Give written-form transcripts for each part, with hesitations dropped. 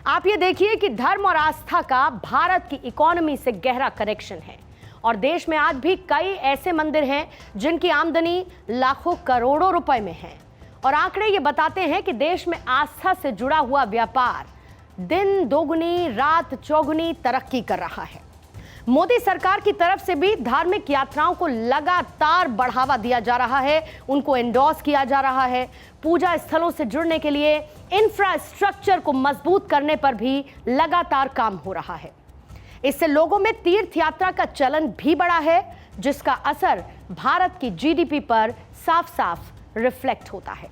आप ये देखिए कि धर्म और आस्था का भारत की इकोनॉमी से गहरा कनेक्शन है और देश में आज भी कई ऐसे मंदिर हैं जिनकी आमदनी लाखों करोड़ों रुपए में है। और आंकड़े ये बताते हैं कि देश में आस्था से जुड़ा हुआ व्यापार दिन दोगुनी रात चौगुनी तरक्की कर रहा है। मोदी सरकार की तरफ से भी धार्मिक यात्राओं को लगातार बढ़ावा दिया जा रहा है, उनको एंडोर्स किया जा रहा है। पूजा स्थलों से जुड़ने के लिए इंफ्रास्ट्रक्चर को मजबूत करने पर भी लगातार काम हो रहा है। इससे लोगों में तीर्थ यात्रा का चलन भी बढ़ा है, जिसका असर भारत की जीडीपी पर साफ साफ रिफ्लेक्ट होता है।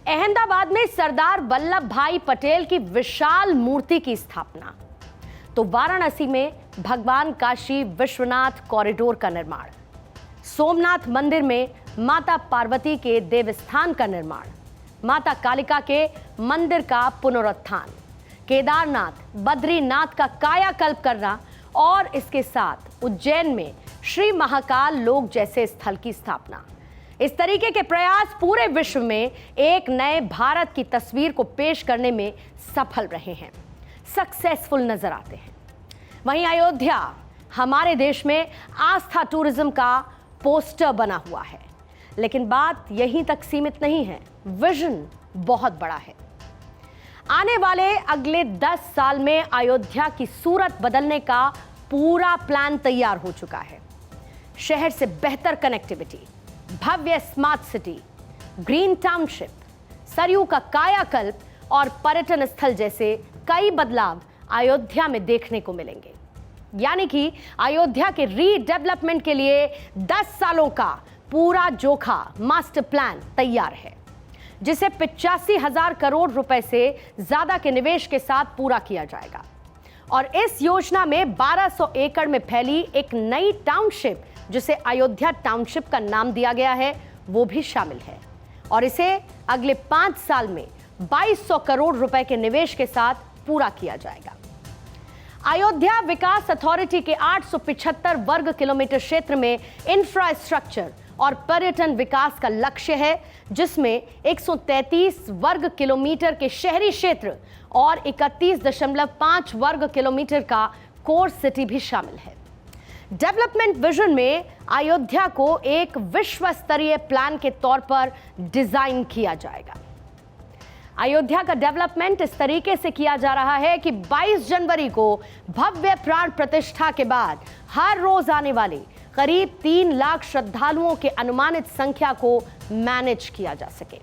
अहमदाबाद में सरदार वल्लभ भाई पटेल की विशाल मूर्ति की स्थापना, तो वाराणसी में भगवान काशी विश्वनाथ कॉरिडोर का निर्माण, सोमनाथ मंदिर में माता पार्वती के देवस्थान का निर्माण, माता कालिका के मंदिर का पुनरुत्थान, केदारनाथ बद्रीनाथ का कायाकल्प करना और इसके साथ उज्जैन में श्री महाकाल लोक जैसे स्थल की स्थापना। इस तरीके के प्रयास पूरे विश्व में एक नए भारत की तस्वीर को पेश करने में सफल रहे हैं, सक्सेसफुल नजर आते हैं। वहीं अयोध्या हमारे देश में आस्था टूरिज्म का पोस्टर बना हुआ है, लेकिन बात यहीं तक सीमित नहीं है, विजन बहुत बड़ा है। आने वाले अगले 10 साल में अयोध्या की सूरत बदलने का पूरा प्लान तैयार हो चुका है। शहर से बेहतर कनेक्टिविटी, भव्य smart city, green township, Sarayu का कायाकल्प और पर्यटन स्थल जैसे कई बदलाव अयोध्या में देखने को मिलेंगे। यानी कि अयोध्या के रीडेवलपमेंट के लिए 10 सालों का पूरा जोखा मास्टर प्लान तैयार है, जिसे 85,000 करोड़ रुपए से ज्यादा के निवेश के साथ पूरा किया जाएगा। और इस योजना में 1200 एकड़ में फैली एक नई टाउनशिप, जिसे अयोध्या टाउनशिप का नाम दिया गया है, वो भी शामिल है। और इसे अगले 5 साल में 2200 करोड़ रुपए के निवेश के साथ पूरा किया जाएगा। अयोध्या विकास अथॉरिटी के 875 वर्ग किलोमीटर क्षेत्र में इंफ्रास्ट्रक्चर और पर्यटन विकास का लक्ष्य है, जिसमें 133 वर्ग किलोमीटर के शहरी क्षेत्र और 31.5 वर्ग किलोमीटर का कोर सिटी भी शामिल है। डेवलपमेंट विजन में अयोध्या को एक विश्व स्तरीय प्लान के तौर पर डिजाइन किया जाएगा। अयोध्या का डेवलपमेंट इस तरीके से किया जा रहा है कि 22 जनवरी को भव्य प्राण प्रतिष्ठा के बाद हर रोज आने वाले करीब 3 लाख श्रद्धालुओं के अनुमानित संख्या को मैनेज किया जा सके।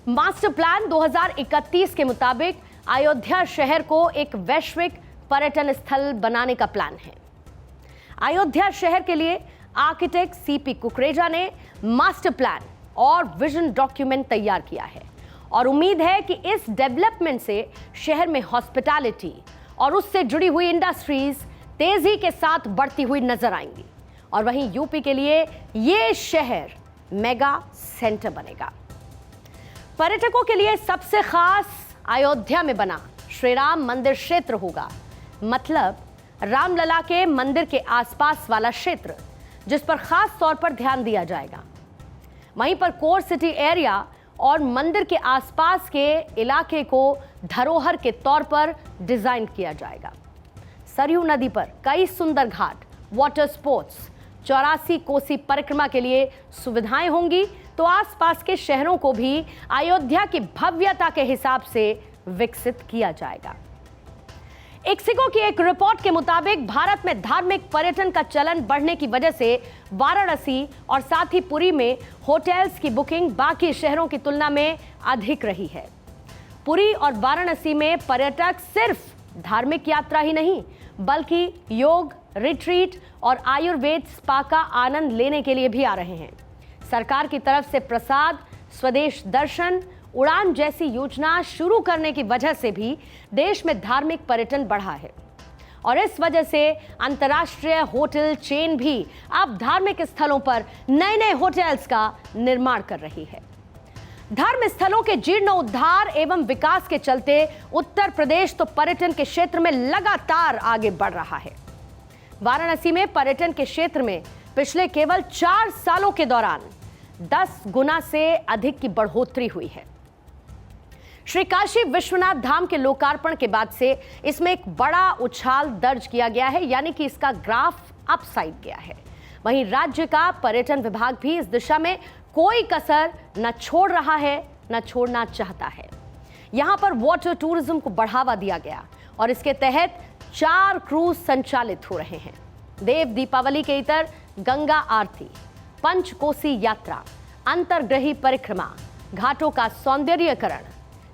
मास्टर प्लान 2031 के मुताबिक अयोध्या शहर को एक वैश्विक पर्यटन स्थल बनाने का प्लान है। अयोध्या शहर के लिए आर्किटेक्ट सीपी कुकरेजा ने मास्टर प्लान और विजन डॉक्यूमेंट तैयार किया है और उम्मीद है कि इस डेवलपमेंट से शहर में हॉस्पिटैलिटी और उससे जुड़ी हुई इंडस्ट्रीज तेजी के साथ बढ़ती हुई नजर आएंगी। और वहीं यूपी के लिए ये शहर मेगा सेंटर बनेगा। पर्यटकों के लिए सबसे खास अयोध्या में बना श्री राम मंदिर क्षेत्र होगा, मतलब रामलला के मंदिर के आसपास वाला क्षेत्र, जिस पर खास तौर पर ध्यान दिया जाएगा। वहीं पर कोर सिटी एरिया और मंदिर के आसपास के इलाके को धरोहर के तौर पर डिजाइन किया जाएगा। सरयू नदी पर कई सुंदर घाट, वाटर स्पोर्ट्स, 84 कोसी परिक्रमा के लिए सुविधाएं होंगी, तो आसपास के शहरों को भी अयोध्या की भव्यता के हिसाब से विकसित किया जाएगा। एक्सिको की एक रिपोर्ट के मुताबिक भारत में धार्मिक पर्यटन का चलन बढ़ने की वजह से वाराणसी और साथ ही पुरी में होटल्स की बुकिंग बाकी शहरों की तुलना में अधिक रही है। पुरी और वाराणसी में पर्यटक सिर्फ धार्मिक यात्रा ही नहीं, बल्कि योग, रिट्रीट और आयुर्वेद स्पा का आनंद लेने के लिए भी आ रहे हैं। सरकार की तरफ से प्रसाद, स्वदेश दर्शन, उड़ान जैसी योजना शुरू करने की वजह से भी देश में धार्मिक पर्यटन बढ़ा है और इस वजह से अंतर्राष्ट्रीय होटल चेन भी अब धार्मिक स्थलों पर नए नए होटल्स का निर्माण कर रही है। धर्म स्थलों के जीर्णोद्धार एवं विकास के चलते उत्तर प्रदेश तो पर्यटन के क्षेत्र में लगातार आगे बढ़ रहा है। वाराणसी में पर्यटन के क्षेत्र में पिछले केवल 4 सालों के दौरान 10 गुना से अधिक की बढ़ोतरी हुई है। श्री काशी विश्वनाथ धाम के लोकार्पण के बाद से इसमें एक बड़ा उछाल दर्ज किया गया है, यानी कि इसका ग्राफ अपसाइड गया है। वहीं राज्य का पर्यटन विभाग भी इस दिशा में कोई कसर न छोड़ रहा है, न छोड़ना चाहता है। यहां पर वाटर टूरिज्म को बढ़ावा दिया गया और इसके तहत 4 क्रूज संचालित हो रहे हैं। देव दीपावली के इतर गंगा आरती, पंचकोसी यात्रा, अंतर्ग्रही परिक्रमा, घाटों का सौंदर्यीकरण,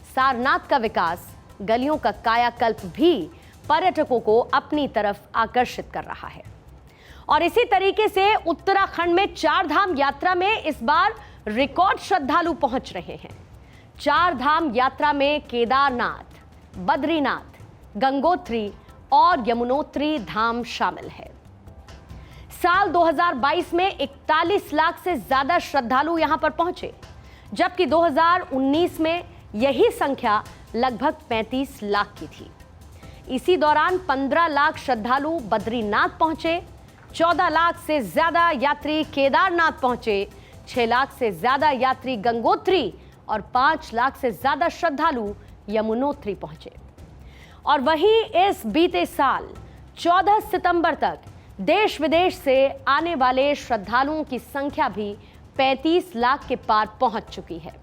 सारनाथ का विकास, गलियों का कायाकल्प भी पर्यटकों को अपनी तरफ आकर्षित कर रहा है। और इसी तरीके से उत्तराखंड में 4 धाम यात्रा में इस बार रिकॉर्ड श्रद्धालु पहुंच रहे हैं। 4 धाम यात्रा में केदारनाथ, बद्रीनाथ, गंगोत्री और यमुनोत्री धाम शामिल है। साल 2022 में 41 लाख से ज्यादा श्रद्धालु यहां पर पहुंचे, जबकि 2019 में यही संख्या लगभग 35 लाख की थी। इसी दौरान 15 लाख श्रद्धालु बद्रीनाथ पहुंचे, 14 लाख से ज्यादा यात्री केदारनाथ पहुंचे, 6 लाख से ज्यादा यात्री गंगोत्री और 5 लाख से ज्यादा श्रद्धालु यमुनोत्री पहुंचे। और वहीं इस बीते साल 14 सितंबर तक देश विदेश से आने वाले श्रद्धालुओं की संख्या भी 35 लाख के पार पहुंच चुकी है।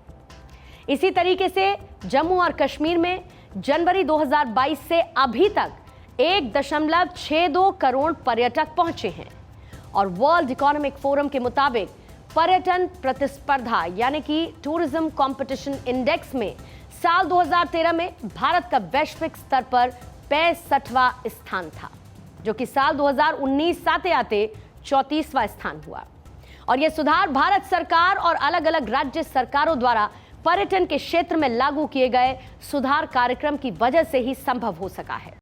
इसी तरीके से जम्मू और कश्मीर में जनवरी 2022 से अभी तक 1.62 करोड़ पर्यटक पहुंचे हैं। और वर्ल्ड इकोनॉमिक फोरम के मुताबिक पर्यटन प्रतिस्पर्धा यानी कि टूरिज्म कंपटीशन इंडेक्स में साल 2013 में भारत का वैश्विक स्तर पर 65वां स्थान था, जो कि साल 2019 आते आते 34वां स्थान हुआ। और यह सुधार भारत सरकार और अलग अलग राज्य सरकारों द्वारा पर्यटन के क्षेत्र में लागू किए गए सुधार कार्यक्रम की वजह से ही संभव हो सका है।